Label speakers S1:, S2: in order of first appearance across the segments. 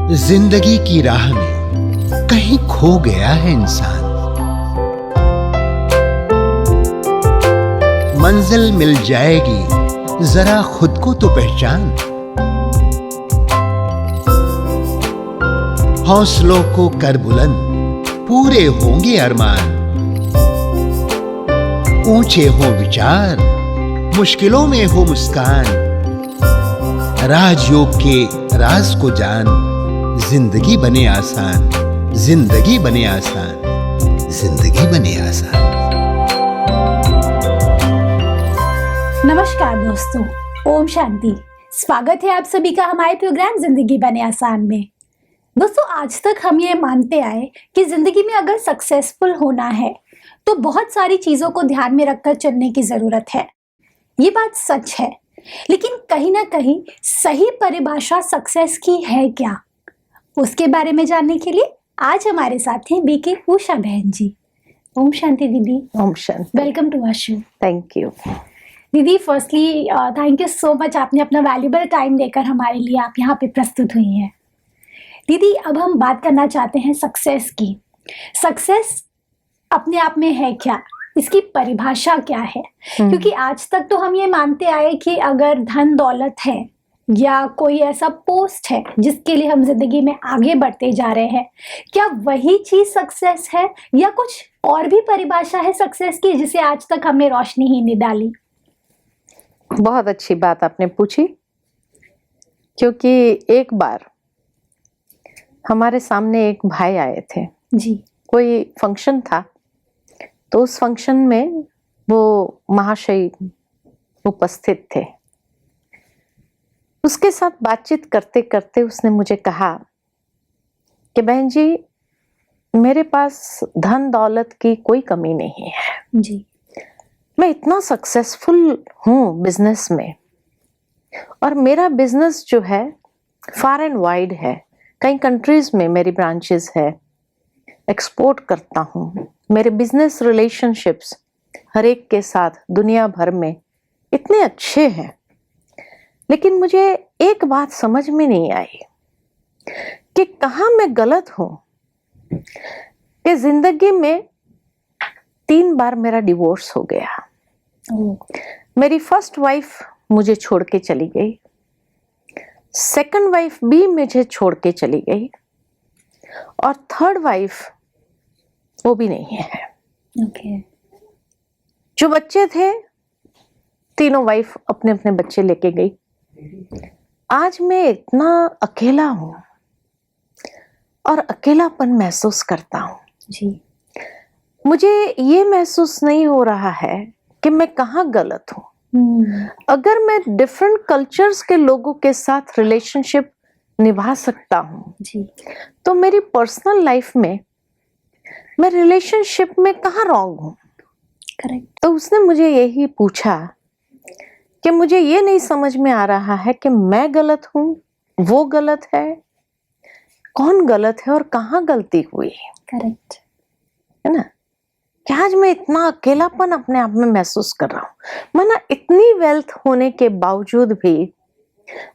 S1: जिंदगी की राह में कहीं खो गया है इंसान। मंजिल मिल जाएगी, जरा खुद को तो पहचान। हौसलों को कर बुलंद, पूरे होंगे अरमान। ऊंचे हो विचार, मुश्किलों में हो मुस्कान। राजयोग के राज को जान, जिंदगी बने आसान, जिंदगी बने आसान, जिंदगी बने आसान।
S2: नमस्कार दोस्तों, ओम शांति। स्वागत है आप सभी का हमारे प्रोग्राम जिंदगी बने आसान में। दोस्तों, आज तक हम ये मानते आए कि जिंदगी में अगर सक्सेसफुल होना है तो बहुत सारी चीजों को ध्यान में रखकर चलने की जरूरत है। ये बात सच है, लेकिन कहीं ना कहीं सही परिभाषा सक्सेस की है क्या, उसके बारे में जानने के लिए आज हमारे साथ हैं बीके उषा बहन जी। ओम शांति दीदी।
S3: ओम शांति।
S2: Welcome to our show.
S3: Thank you
S2: दीदी। Firstly thank you so much, आपने अपना वैल्यूबल टाइम देकर हमारे लिए आप यहाँ पे प्रस्तुत हुई हैं। दीदी, अब हम बात करना चाहते हैं सक्सेस की। सक्सेस अपने आप में है क्या, इसकी परिभाषा क्या है? क्योंकि आज तक तो हम ये मानते आए कि अगर धन दौलत है या कोई ऐसा पोस्ट है जिसके लिए हम जिंदगी में आगे बढ़ते जा रहे हैं, क्या वही चीज सक्सेस है या कुछ और भी परिभाषा है सक्सेस की जिसे आज तक हमने रोशनी ही नहीं डाली?
S3: बहुत अच्छी बात आपने पूछी, क्योंकि एक बार हमारे सामने एक भाई आए थे
S2: जी।
S3: कोई फंक्शन था, तो उस फंक्शन में वो महाशय उपस्थित थे। उसके साथ बातचीत करते करते उसने मुझे कहा कि बहन जी, मेरे पास धन दौलत की कोई कमी नहीं है
S2: जी।
S3: मैं इतना सक्सेसफुल हूँ बिजनेस में, और मेरा बिजनेस जो है फार एंड वाइड है, कई कंट्रीज में मेरी ब्रांचेस है, एक्सपोर्ट करता हूँ। मेरे बिजनेस रिलेशनशिप्स हर एक के साथ दुनिया भर में इतने अच्छे हैं, लेकिन मुझे एक बात समझ में नहीं आई कि कहाँ मैं गलत हूँ कि जिंदगी में 3 बार मेरा डिवोर्स हो गया। मेरी फर्स्ट वाइफ मुझे छोड़ के चली गई, सेकंड वाइफ भी मुझे छोड़ के चली गई, और थर्ड वाइफ वो भी नहीं है।
S2: ओके।
S3: जो बच्चे थे, तीनों वाइफ अपने अपने बच्चे लेके गई। आज मैं इतना अकेला हूं और अकेलापन महसूस करता हूं
S2: जी।
S3: मुझे ये महसूस नहीं हो रहा है कि मैं कहाँ गलत हूँ। अगर मैं डिफरेंट कल्चर्स के लोगों के साथ रिलेशनशिप निभा सकता हूँ
S2: जी,
S3: तो मेरी पर्सनल लाइफ में मैं रिलेशनशिप में कहाँ रॉन्ग हूँ?
S2: करेक्ट।
S3: तो उसने मुझे यही पूछा कि मुझे ये नहीं समझ में आ रहा है कि मैं गलत हूँ, वो गलत है, कौन गलत है और कहाँ गलती हुई,
S2: करेक्ट
S3: है ना? कि आज मैं इतना अकेलापन अपने आप में महसूस कर रहा हूँ। माना इतनी वेल्थ होने के बावजूद भी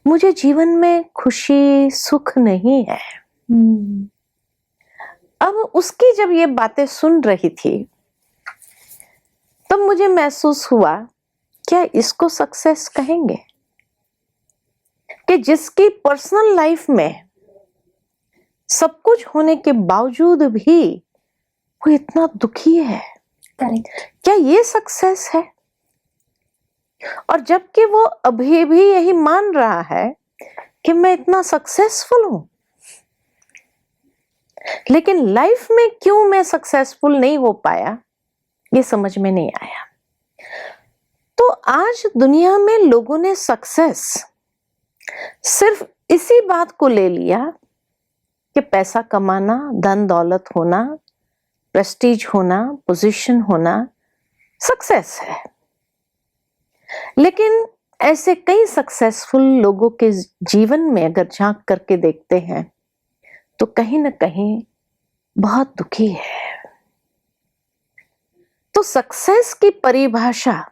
S3: मुझे जीवन में खुशी सुख नहीं है। अब उसकी जब ये बातें सुन रही थी तब मुझे महसूस हुआ, क्या इसको सक्सेस कहेंगे कि जिसकी पर्सनल लाइफ में सब कुछ होने के बावजूद भी वो इतना दुखी है?
S2: करेक्ट।
S3: क्या ये सक्सेस है? और जबकि वो अभी भी यही मान रहा है कि मैं इतना सक्सेसफुल हूं, लेकिन लाइफ में क्यों मैं सक्सेसफुल नहीं हो पाया, ये समझ में नहीं आया। तो आज दुनिया में लोगों ने सक्सेस सिर्फ इसी बात को ले लिया कि पैसा कमाना, धन दौलत होना, प्रेस्टीज होना, पोजीशन होना सक्सेस है। लेकिन ऐसे कई सक्सेसफुल लोगों के जीवन में अगर झांक करके देखते हैं तो कहीं ना कहीं बहुत दुखी है। तो सक्सेस की परिभाषा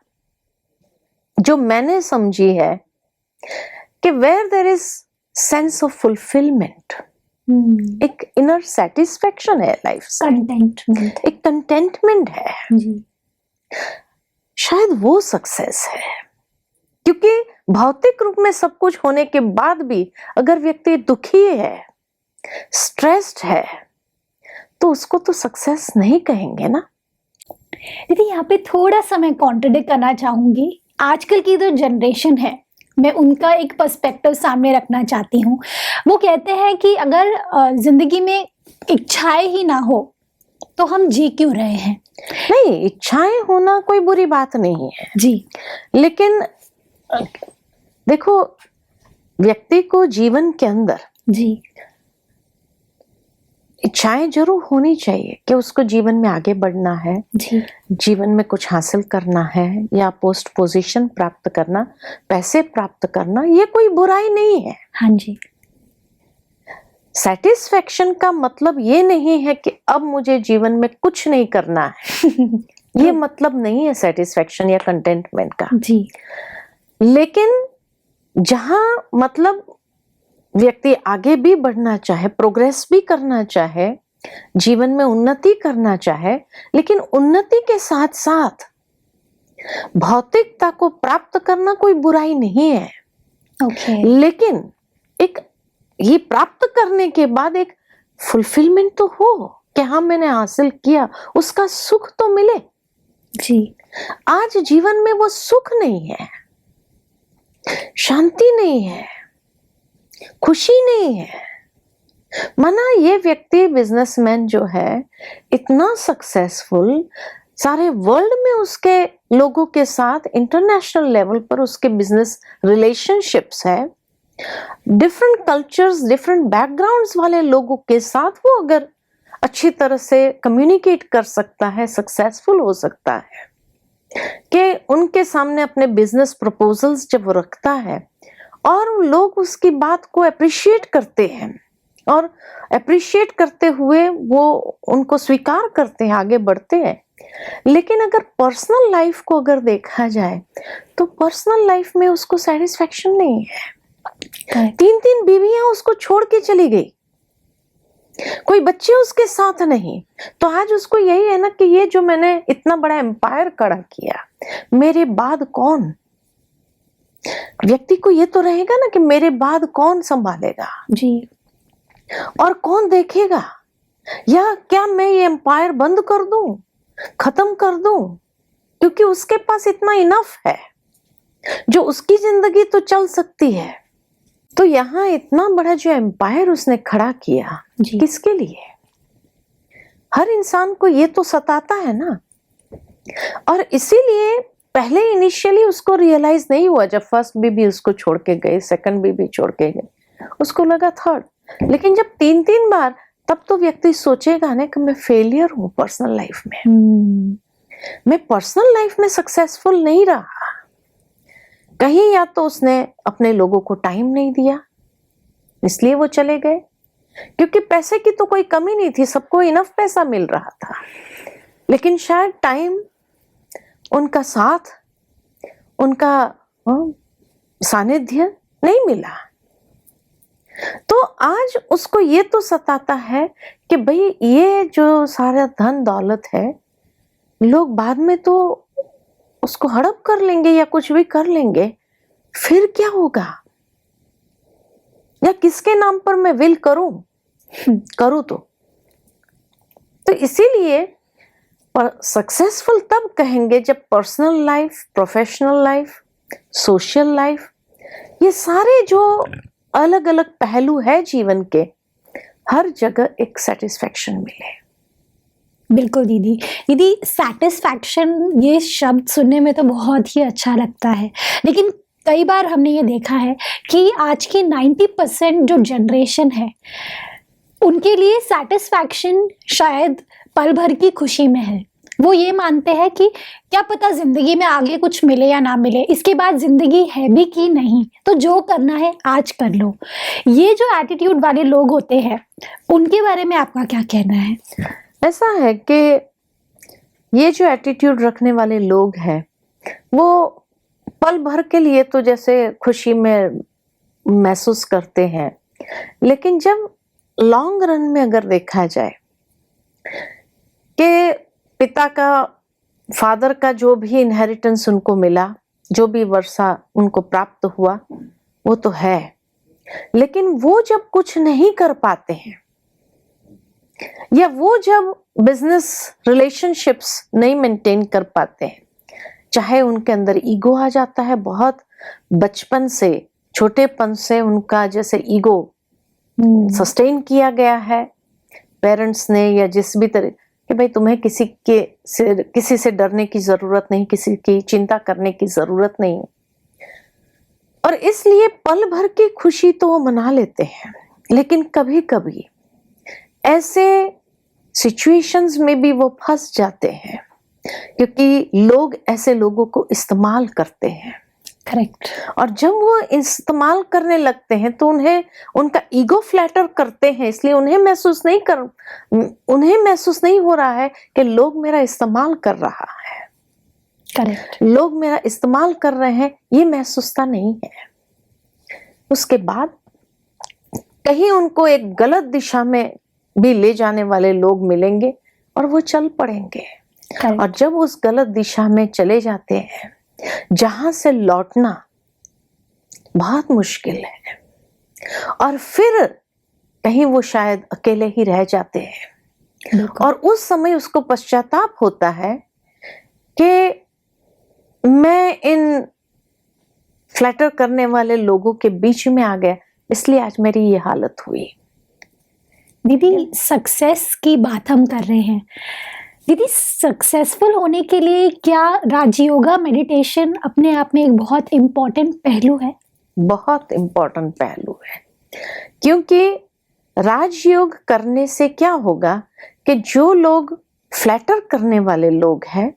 S3: जो मैंने समझी है कि where there is sense of fulfilment, एक इनर सेटिस्फेक्शन है लाइफ से,
S2: कंटेंटमेंट।
S3: एक कंटेंटमेंट है।
S2: जी।
S3: शायद वो सक्सेस है, क्योंकि भौतिक रूप में सब कुछ होने के बाद भी अगर व्यक्ति दुखी है, स्ट्रेस्ड है, तो उसको तो सक्सेस नहीं कहेंगे ना।
S2: दीदी यहाँ पे थोड़ा सा मैं कॉन्ट्रडिक्ट करना चाहूंगी। आजकल की जो जनरेशन है, मैं उनका एक पर्सपेक्टिव सामने रखना चाहती हूँ। वो कहते हैं कि अगर जिंदगी में इच्छाएं ही ना हो तो हम जी क्यों रहे हैं।
S3: नहीं, इच्छाएं होना कोई बुरी बात नहीं है
S2: जी।
S3: लेकिन देखो, व्यक्ति को जीवन के अंदर
S2: जी।
S3: इच्छाएं जरूर होनी चाहिए कि उसको जीवन में आगे बढ़ना है,
S2: जी।
S3: जीवन में कुछ हासिल करना है, या पोस्ट पोजीशन प्राप्त करना, पैसे प्राप्त करना, ये कोई बुराई नहीं है।
S2: हाँ जी।
S3: सेटिस्फेक्शन का मतलब ये नहीं है कि अब मुझे जीवन में कुछ नहीं करना है। ये मतलब नहीं है सेटिस्फेक्शन या कंटेंटमेंट का।
S2: जी।
S3: लेकिन जहां मतलब व्यक्ति आगे भी बढ़ना चाहे, प्रोग्रेस भी करना चाहे, जीवन में उन्नति करना चाहे, लेकिन उन्नति के साथ साथ भौतिकता को प्राप्त करना कोई बुराई नहीं है।
S2: ओके।
S3: लेकिन एक ये प्राप्त करने के बाद एक फुलफिलमेंट तो हो कि हाँ मैंने हासिल किया, उसका सुख तो मिले।
S2: जी।
S3: आज जीवन में वो सुख नहीं है, शांति नहीं है, खुशी नहीं है। माना ये व्यक्ति बिजनेसमैन जो है, इतना सक्सेसफुल, सारे वर्ल्ड में उसके लोगों के साथ इंटरनेशनल लेवल पर उसके बिजनेस रिलेशनशिप्स है, डिफरेंट कल्चर्स, डिफरेंट बैकग्राउंड्स वाले लोगों के साथ वो अगर अच्छी तरह से कम्युनिकेट कर सकता है, सक्सेसफुल हो सकता है, कि उनके सामने अपने बिजनेस प्रपोजल्स जब वो रखता है और लोग उसकी बात को अप्रिशिएट करते हैं, और अप्रिशिएट करते हुए वो उनको स्वीकार करते हैं, आगे बढ़ते हैं। लेकिन अगर पर्सनल लाइफ को अगर देखा जाए तो पर्सनल लाइफ में उसको सेटिस्फेक्शन नहीं है। 3-3 बीवियां उसको छोड़ के चली गई, कोई बच्चे उसके साथ नहीं, तो आज उसको यही है ना कि ये जो मैंने इतना बड़ा एम्पायर खड़ा किया, मेरे बाद कौन, व्यक्ति को ये तो रहेगा ना कि मेरे बाद कौन संभालेगा
S2: जी।
S3: और कौन देखेगा, या क्या मैं ये एम्पायर बंद कर दूं, खत्म कर दूं, क्योंकि उसके पास इतना इनफ है जो उसकी जिंदगी तो चल सकती है। तो यहाँ इतना बड़ा जो एम्पायर उसने खड़ा किया, किसके लिए? हर इंसान को ये तो सताता है ना, और इसीलिए पहले इनिशियली उसको रियलाइज नहीं हुआ। जब फर्स्ट बीबी उसको छोड़ के गए, सेकंड बीबी छोड़ के गए, उसको लगा थर्ड, लेकिन जब 3-3 बार, तब तो व्यक्ति सोचेगा ना कि मैं फेलियर हूं पर्सनल लाइफ में, मैं पर्सनल लाइफ में सक्सेसफुल नहीं रहा। कहीं या तो उसने अपने लोगों को टाइम नहीं दिया, इसलिए वो चले गए, क्योंकि पैसे की तो कोई कमी नहीं थी, सबको इनफ पैसा मिल रहा था, लेकिन शायद टाइम, उनका साथ, उनका सानिध्य नहीं मिला। तो आज उसको ये तो सताता है कि भाई ये जो सारा धन दौलत है, लोग बाद में तो उसको हड़प कर लेंगे या कुछ भी कर लेंगे, फिर क्या होगा, या किसके नाम पर मैं विल करूं तो इसीलिए सक्सेसफुल तब कहेंगे जब personal life, professional life, social life, ये सारे जो अलग अलग पहलू है जीवन के, हर जगह एक सेटिस्फेक्शन मिले।
S2: बिल्कुल दीदी। दीदी, सेटिस्फैक्शन ये शब्द सुनने में तो बहुत ही अच्छा लगता है, लेकिन कई बार हमने ये देखा है कि आज की 90% जो जनरेशन है, उनके लिए सेटिस्फैक्शन शायद पल भर की खुशी में है। वो ये मानते हैं कि क्या पता जिंदगी में आगे कुछ मिले या ना मिले, इसके बाद जिंदगी है भी कि नहीं, तो जो करना है आज कर लो। ये जो एटीट्यूड वाले लोग होते हैं, उनके बारे में आपका क्या कहना है?
S3: ऐसा है कि ये जो एटीट्यूड रखने वाले लोग हैं, वो पल भर के लिए तो जैसे खुशी में महसूस करते हैं, लेकिन जब लॉन्ग रन में अगर देखा जाए कि पिता का, फादर का जो भी इनहेरिटेंस उनको मिला, जो भी वर्षा उनको प्राप्त हुआ, वो तो है, लेकिन वो जब कुछ नहीं कर पाते हैं या वो जब बिजनेस रिलेशनशिप्स नहीं मेंटेन कर पाते हैं, चाहे उनके अंदर ईगो आ जाता है, बहुत बचपन से, छोटेपन से उनका जैसे ईगो सस्टेन किया गया है पेरेंट्स ने या जिस भी तरह कि भाई तुम्हें किसी से डरने की जरूरत नहीं, किसी की चिंता करने की जरूरत नहीं, और इसलिए पल भर की खुशी तो वो मना लेते हैं, लेकिन कभी कभी ऐसे सिचुएशंस में भी वो फंस जाते हैं क्योंकि लोग ऐसे लोगों को इस्तेमाल करते हैं।
S2: करेक्ट।
S3: और जब वो इस्तेमाल करने लगते हैं तो उन्हें उनका ईगो फ्लैटर करते हैं, इसलिए उन्हें महसूस नहीं हो रहा है कि लोग मेरा इस्तेमाल कर रहा है,
S2: करेक्ट,
S3: लोग मेरा इस्तेमाल कर रहे हैं, ये महसूसता नहीं है। उसके बाद कहीं उनको एक गलत दिशा में भी ले जाने वाले लोग मिलेंगे और वो चल पड़ेंगे, और जब उस गलत दिशा में चले जाते हैं जहां से लौटना बहुत मुश्किल है, और फिर कहीं वो शायद अकेले ही रह जाते हैं, और उस समय उसको पश्चाताप होता है कि मैं इन फ्लैटर करने वाले लोगों के बीच में आ गया, इसलिए आज मेरी ये हालत हुई।
S2: दीदी, सक्सेस की बात हम कर रहे हैं, दीदी सक्सेसफुल होने के लिए क्या राजयोगा मेडिटेशन अपने आप में एक बहुत इम्पोर्टेंट पहलू है?
S3: बहुत इम्पोर्टेंट पहलू है, क्योंकि राजयोग करने से क्या होगा कि जो लोग फ्लैटर करने वाले लोग हैं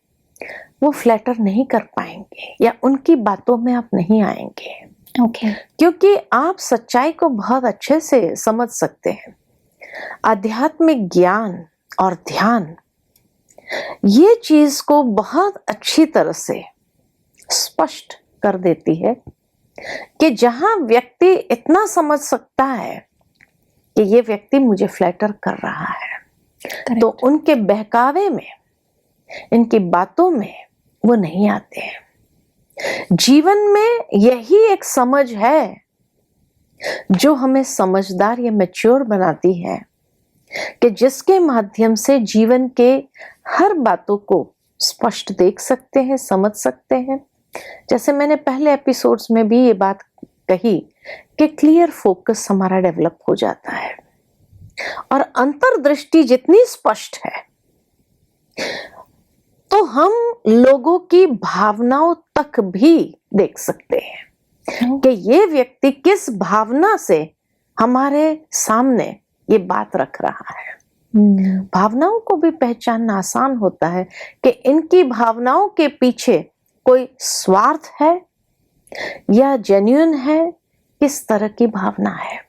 S3: वो फ्लैटर नहीं कर पाएंगे या उनकी बातों में आप नहीं आएंगे।
S2: ओके।
S3: क्योंकि आप सच्चाई को बहुत अच्छे से समझ सकते हैं। आध्यात्मिक ज्ञान और ध्यान ये चीज को बहुत अच्छी तरह से स्पष्ट कर देती है कि जहां व्यक्ति इतना समझ सकता है कि ये व्यक्ति मुझे फ्लैटर कर रहा है, तो उनके बहकावे में, इनकी बातों में वो नहीं आते हैं। जीवन में यही एक समझ है जो हमें समझदार या मैच्योर बनाती है कि जिसके माध्यम से जीवन के हर बातों को स्पष्ट देख सकते हैं, समझ सकते हैं। जैसे मैंने पहले एपिसोड्स में भी ये बात कही कि क्लियर फोकस हमारा डेवलप हो जाता है, और अंतर्दृष्टि जितनी स्पष्ट है तो हम लोगों की भावनाओं तक भी देख सकते हैं कि ये व्यक्ति किस भावना से हमारे सामने ये बात रख रहा है। भावनाओं को भी पहचानना आसान होता है कि इनकी भावनाओं के पीछे कोई स्वार्थ है या जेन्युइन है, किस तरह की भावना है।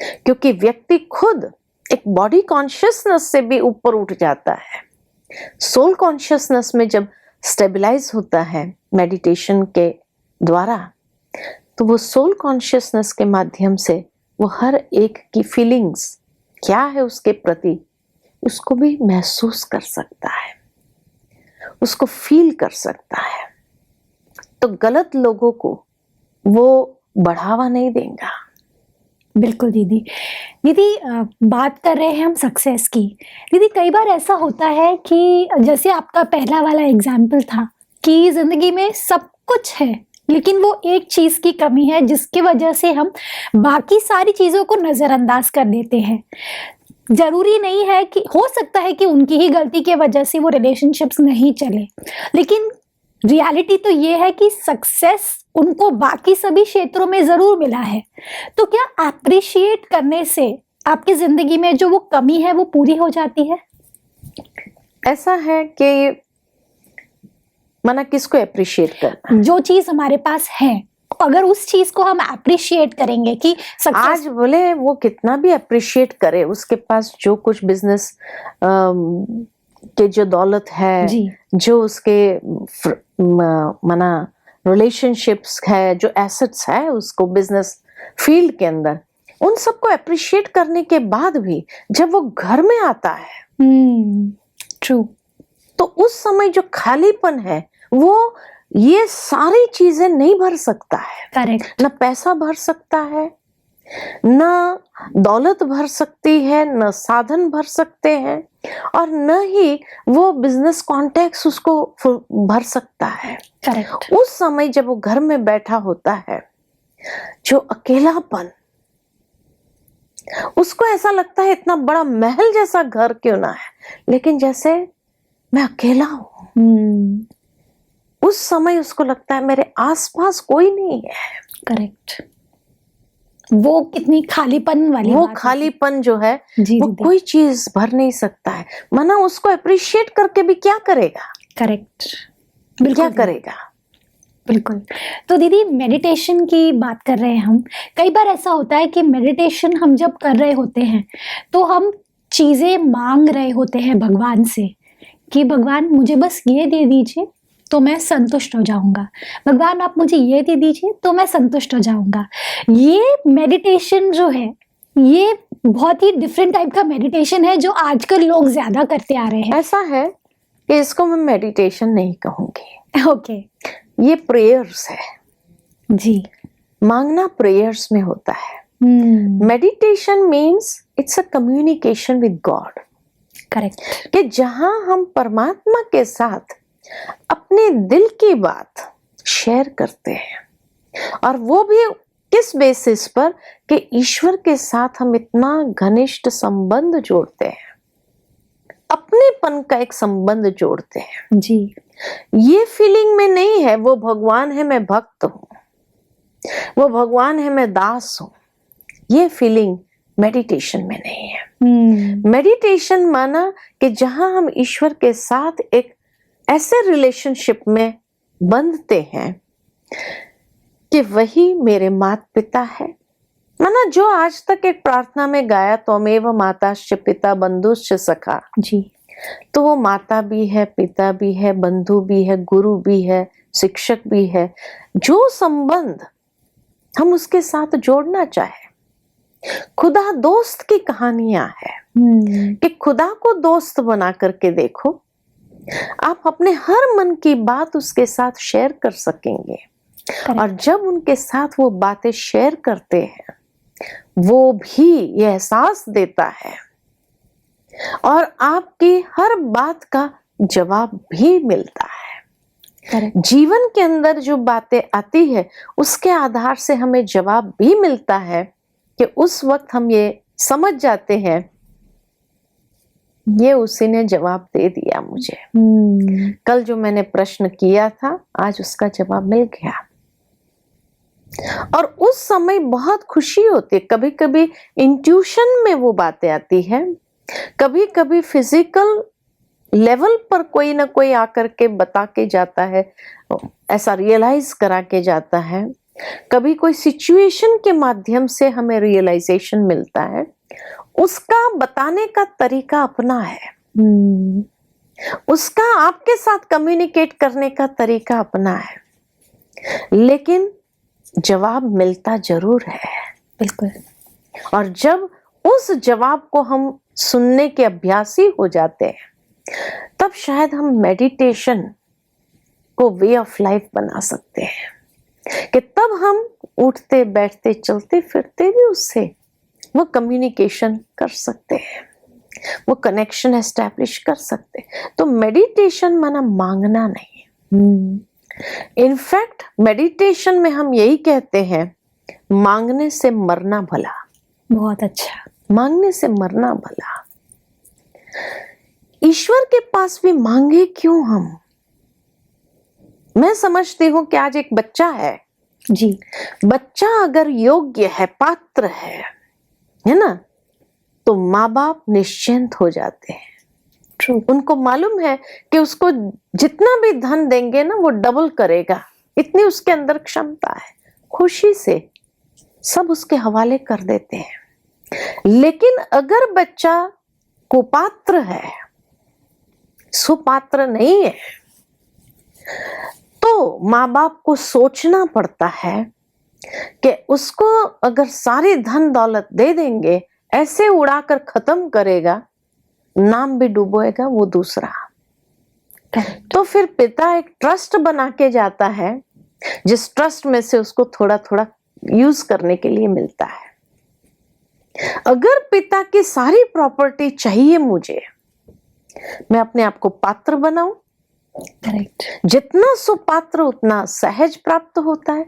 S3: क्योंकि व्यक्ति खुद एक बॉडी कॉन्शियसनेस से भी ऊपर उठ जाता है। सोल कॉन्शियसनेस में जब स्टेबलाइज होता है मेडिटेशन के द्वारा, तो वो सोल कॉन्शियसनेस के माध्यम से वो हर एक की फीलिंग्स क्या है उसके प्रति, उसको भी महसूस कर सकता है, उसको फील कर सकता है। तो गलत लोगों को वो बढ़ावा नहीं देगा।
S2: बिल्कुल दीदी। दीदी, बात कर रहे हैं हम सक्सेस की। दीदी, कई बार ऐसा होता है कि जैसे आपका पहला वाला एग्जाम्पल था कि जिंदगी में सब कुछ है लेकिन वो एक चीज की कमी है जिसकी वजह से हम बाकी सारी चीजों को नजरअंदाज कर देते हैं। जरूरी नहीं है कि, हो सकता है कि उनकी ही गलती की वजह से वो रिलेशनशिप्स नहीं चले, लेकिन रियलिटी तो ये है कि सक्सेस उनको बाकी सभी क्षेत्रों में जरूर मिला है। तो क्या अप्रिशिएट करने से आपकी जिंदगी में जो वो कमी है वो पूरी हो जाती है?
S3: ऐसा है कि मना किसको अप्रिशिएट करना,
S2: जो चीज हमारे पास है, अगर उस चीज को हम अप्रिशिएट करेंगे कि
S3: आज बोले वो कितना भी अप्रिशिएट करे, उसके पास जो कुछ बिजनेस के जो दौलत है, जो उसके मना रिलेशनशिप्स है, जो एसेट्स है उसको बिजनेस फील्ड के अंदर, उन सबको अप्रिशिएट करने के बाद भी जब वो घर में आता है,
S2: ट्रू,
S3: तो उस समय जो खालीपन है वो ये सारी चीजें नहीं भर सकता है।
S2: करेक्ट,
S3: न पैसा भर सकता है, न दौलत भर सकती है, न साधन भर सकते हैं, और न ही वो बिजनेस कॉन्टेक्ट उसको भर सकता है।
S2: करेक्ट,
S3: उस समय जब वो घर में बैठा होता है, जो अकेलापन, उसको ऐसा लगता है इतना बड़ा महल जैसा घर क्यों ना है, लेकिन जैसे मैं अकेला हूं। उस समय उसको लगता है मेरे आसपास कोई नहीं है।
S2: करेक्ट, वो कितनी खालीपन वाली
S3: वो
S2: बात
S3: खालीपन जो है
S2: जी
S3: वो
S2: दीदी,
S3: कोई चीज भर नहीं सकता है। माना उसको अप्रिशिएट करके भी क्या करेगा,
S2: करेक्ट,
S3: क्या
S2: बिल्कुल
S3: करेगा।
S2: बिल्कुल। तो दीदी मेडिटेशन की बात कर रहे हैं हम। कई बार ऐसा होता है कि मेडिटेशन हम जब कर रहे होते हैं तो हम चीज़ें मांग रहे होते हैं भगवान से कि भगवान मुझे बस ये दे दीजिए तो मैं संतुष्ट हो जाऊंगा, भगवान आप मुझे ये दे दीजिए तो मैं संतुष्ट हो जाऊंगा। ये मेडिटेशन जो है ये बहुत ही डिफरेंट टाइप का मेडिटेशन है जो आजकल लोग ज़्यादा करते आ रहे हैं।
S3: ऐसा है कि इसको मैं मेडिटेशन नहीं कहूंगी,
S2: ओके,
S3: ये प्रेयर्स है।
S2: जी,
S3: मांगना प्रेयर्स में होता है। Meditation means it's a communication with God,
S2: correct,
S3: कि जहां हम परमात्मा के साथ अपने दिल की बात शेयर करते हैं, और वो भी किस बेसिस पर कि ईश्वर के साथ हम इतना घनिष्ठ संबंध जोड़ते हैं, अपनेपन का एक संबंध जोड़ते हैं।
S2: जी,
S3: ये फीलिंग में नहीं है वो भगवान है मैं भक्त हूं, वो भगवान है मैं दास हूं, ये फीलिंग मेडिटेशन में नहीं है। मेडिटेशन माना कि जहां हम ईश्वर के साथ एक ऐसे रिलेशनशिप में बंधते हैं कि वही मेरे माता पिता है। माना जो आज तक एक प्रार्थना में गाया त्वमेव माताश्च पिता बंधुश्च सखा,
S2: जी,
S3: तो वो माता भी है, पिता भी है, बंधु भी है, गुरु भी है, शिक्षक भी है। जो संबंध हम उसके साथ जोड़ना चाहे, खुदा दोस्त की कहानियां है कि खुदा को दोस्त बना करके देखो, आप अपने हर मन की बात उसके साथ शेयर कर सकेंगे। और जब उनके साथ वो बातें शेयर करते हैं, वो भी ये एहसास देता है और आपकी हर बात का जवाब भी मिलता है। जीवन के अंदर जो बातें आती है उसके आधार से हमें जवाब भी मिलता है कि उस वक्त हम ये समझ जाते हैं ये उसी ने जवाब दे दिया मुझे। कल जो मैंने प्रश्न किया था आज उसका जवाब मिल गया, और उस समय बहुत खुशी होती है। कभी कभी इंट्यूशन में वो बातें आती है, कभी कभी फिजिकल लेवल पर कोई ना कोई आकर के बता के जाता है, ऐसा रियलाइज करा के जाता है। कभी कोई सिचुएशन के माध्यम से हमें रियलाइजेशन मिलता है, उसका बताने का तरीका अपना है, उसका आपके साथ कम्युनिकेट करने का तरीका अपना है, लेकिन जवाब मिलता जरूर है।
S2: बिल्कुल।
S3: और जब उस जवाब को हम सुनने के अभ्यासी हो जाते हैं तब शायद हम मेडिटेशन को वे ऑफ लाइफ बना सकते हैं, कि तब हम उठते बैठते चलते फिरते भी उससे वो कम्युनिकेशन कर सकते हैं, वो कनेक्शन एस्टैब्लिश कर सकते हैं। तो मेडिटेशन माना मांगना नहीं। इनफैक्ट मेडिटेशन में हम यही कहते हैं मांगने से मरना भला।
S2: बहुत अच्छा।
S3: मांगने से मरना भला। ईश्वर के पास भी मांगे क्यों हम? मैं समझती हूं कि आज एक बच्चा है
S2: जी,
S3: बच्चा अगर योग्य है, पात्र है ना, तो माँ बाप निश्चिंत हो जाते हैं।
S2: ट्रू।
S3: उनको मालूम है कि उसको जितना भी धन देंगे ना वो डबल करेगा, इतनी उसके अंदर क्षमता है। खुशी से सब उसके हवाले कर देते हैं। लेकिन अगर बच्चा कुपात्र है, सुपात्र नहीं है, तो माँ बाप को सोचना पड़ता है कि उसको अगर सारी धन दौलत दे देंगे, ऐसे उड़ाकर खत्म करेगा, नाम भी डुबोएगा वो दूसरा। तो फिर पिता एक ट्रस्ट बना के जाता है, जिस ट्रस्ट में से उसको थोड़ा थोड़ा यूज करने के लिए मिलता है। अगर पिता की सारी प्रॉपर्टी चाहिए मुझे, मैं अपने आप को पात्र बनाऊं।
S2: करेक्ट।
S3: जितना सुपात्र उतना सहज प्राप्त होता है।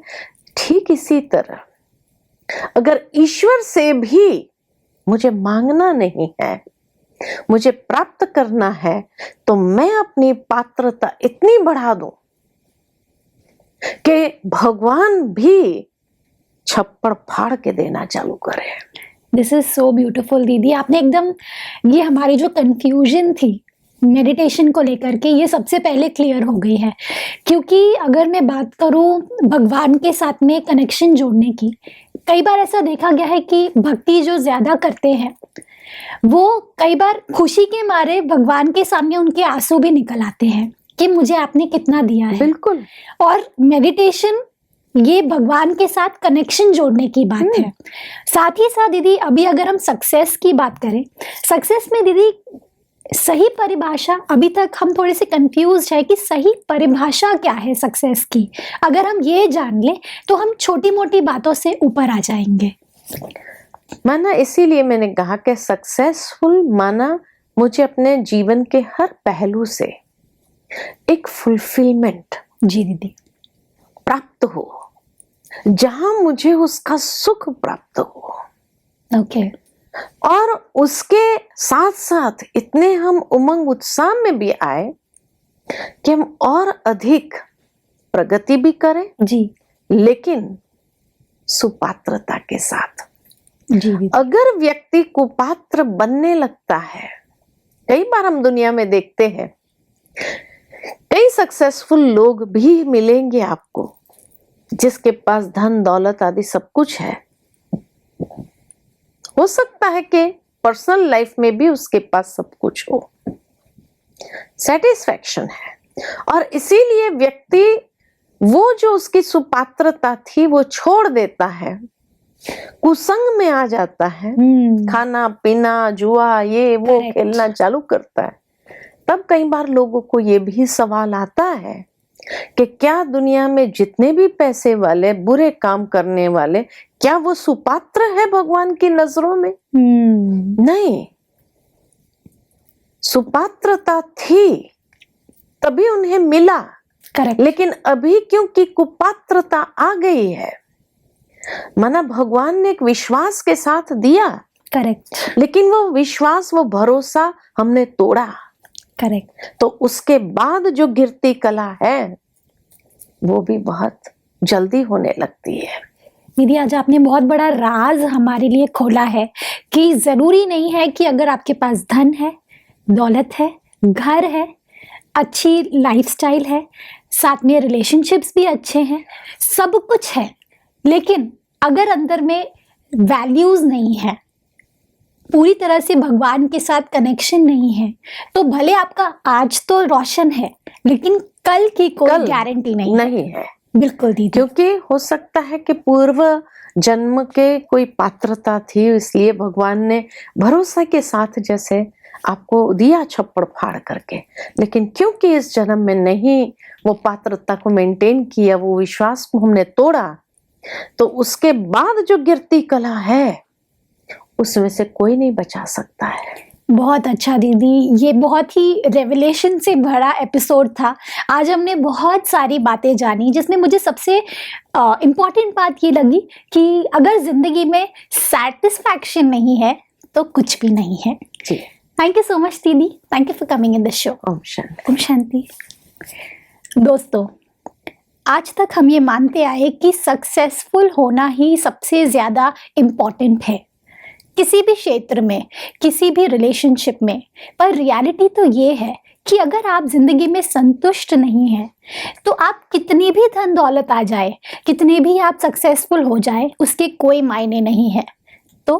S3: ठीक इसी तरह अगर ईश्वर से भी मुझे मांगना नहीं है, मुझे प्राप्त करना है, तो मैं अपनी पात्रता इतनी बढ़ा दूं कि भगवान भी छप्पड़ फाड़ के देना चालू करे।
S2: दिस इज सो ब्यूटीफुल दीदी, आपने एकदम ये हमारी जो कंफ्यूजन थी मेडिटेशन को लेकर के, ये सबसे पहले क्लियर हो गई है। क्योंकि अगर मैं बात करूं भगवान के साथ में कनेक्शन जोड़ने की, कई बार ऐसा देखा गया है कि भक्ति जो ज़्यादा करते हैं वो कई बार खुशी के मारे भगवान के सामने उनके आंसू भी निकल आते हैं कि मुझे आपने कितना दिया है।
S3: बिल्कुल।
S2: और मेडिटेशन ये भगवान के साथ कनेक्शन जोड़ने की बात है। साथ ही साथ दीदी अभी अगर हम सक्सेस की बात करें, सक्सेस में दीदी सही परिभाषा, अभी तक हम थोड़े से कंफ्यूज है कि सही परिभाषा क्या है सक्सेस की। अगर हम ये जान लें तो हम छोटी मोटी बातों से ऊपर आ जाएंगे।
S3: माना इसीलिए मैंने कहा कि सक्सेसफुल माना मुझे अपने जीवन के हर पहलू से एक फुलफिलमेंट
S2: जी दीदी
S3: प्राप्त हो, जहां मुझे उसका सुख प्राप्त हो।
S2: ओके।
S3: और उसके साथ साथ इतने हम उमंग उत्साह में भी आए कि हम और अधिक प्रगति भी करें
S2: जी
S3: लेकिन सुपात्रता के साथ।
S2: जी दीदी।
S3: अगर व्यक्ति कुपात्र बनने लगता है, कई बार हम दुनिया में देखते हैं कई सक्सेसफुल लोग भी मिलेंगे आपको जिसके पास धन दौलत आदि सब कुछ है। हो सकता है कि पर्सनल लाइफ में भी उसके पास सब कुछ हो, सेटिस्फैक्शन है, और इसीलिए व्यक्ति वो जो उसकी सुपात्रता थी वो छोड़ देता है, कुसंग में आ जाता है, खाना पीना जुआ ये वो
S2: Correct.
S3: खेलना चालू करता है। तब कई बार लोगों को ये भी सवाल आता है कि क्या दुनिया में जितने भी पैसे वाले बुरे काम करने वाले, क्या वो सुपात्र है भगवान की नजरों में? नहीं, सुपात्रता थी तभी उन्हें मिला।
S2: करेक्ट।
S3: लेकिन अभी क्योंकि कुपात्रता आ गई है, माना भगवान ने एक विश्वास के साथ दिया,
S2: करेक्ट।
S3: लेकिन वो विश्वास वो भरोसा हमने तोड़ा।
S2: करेक्ट।
S3: तो उसके बाद जो गिरती कला है वो भी बहुत जल्दी होने लगती है।
S2: दीदी आज आपने बहुत बड़ा राज हमारे लिए खोला है कि जरूरी नहीं है कि अगर आपके पास धन है, दौलत है, घर है, अच्छी लाइफस्टाइल है, साथ में रिलेशनशिप्स भी अच्छे हैं, सब कुछ है, लेकिन अगर अंदर में वैल्यूज नहीं है, पूरी तरह से भगवान के साथ कनेक्शन नहीं है, तो भले आपका आज तो रोशन है लेकिन कल की कोई गारंटी नहीं
S3: है।
S2: बिल्कुल दीदी।
S3: क्योंकि हो सकता है कि पूर्व जन्म के कोई पात्रता थी, इसलिए भगवान ने भरोसा के साथ जैसे आपको दिया छप्पड़ फाड़ करके, लेकिन क्योंकि इस जन्म में नहीं वो पात्रता को मेंटेन किया, वो विश्वास को हमने तोड़ा, तो उसके बाद जो गिरती कला है उसमें से कोई नहीं बचा सकता है।
S2: बहुत अच्छा दीदी, ये बहुत ही रेवलेशन से भरा एपिसोड था। आज हमने बहुत सारी बातें जानी, जिसमें मुझे सबसे इम्पॉर्टेंट बात ये लगी कि अगर जिंदगी में सेटिस्फैक्शन नहीं है तो कुछ भी नहीं है।
S3: जी,
S2: थैंक यू सो मच दीदी, thank you for coming in the show.
S3: ओम शांति।
S2: ओम शांति। दोस्तों, आज तक हम ये मानते आए कि सक्सेसफुल होना ही सबसे ज़्यादा इम्पॉर्टेंट है किसी भी क्षेत्र में, किसी भी रिलेशनशिप में। पर रियलिटी तो ये है कि अगर आप जिंदगी में संतुष्ट नहीं हैं तो आप कितनी भी धन दौलत आ जाए, कितने भी आप सक्सेसफुल हो जाए, उसके कोई मायने नहीं है। तो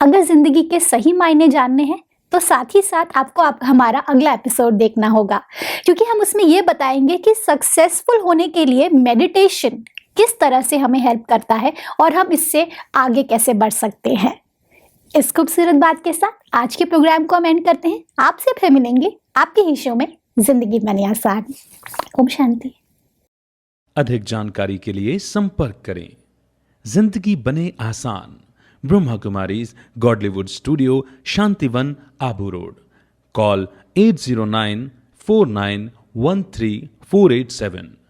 S2: अगर जिंदगी के सही मायने जानने हैं तो साथ ही साथ आपको हमारा अगला एपिसोड देखना होगा, क्योंकि हम उसमें ये बताएंगे कि सक्सेसफुल होने के लिए मेडिटेशन किस तरह से हमें हेल्प करता है और हम इससे आगे कैसे बढ़ सकते हैं। इस खूबसूरत बात के साथ आज के प्रोग्राम को हम एंड करते हैं। आपसे फिर मिलेंगे आपके ही शो में जिंदगी बने आसान। ओम शांति।
S4: अधिक जानकारी के लिए संपर्क करें जिंदगी बने आसान, Brahma Kumaris Godlywood studio, Shantivan, Abu road. Call 80949134887।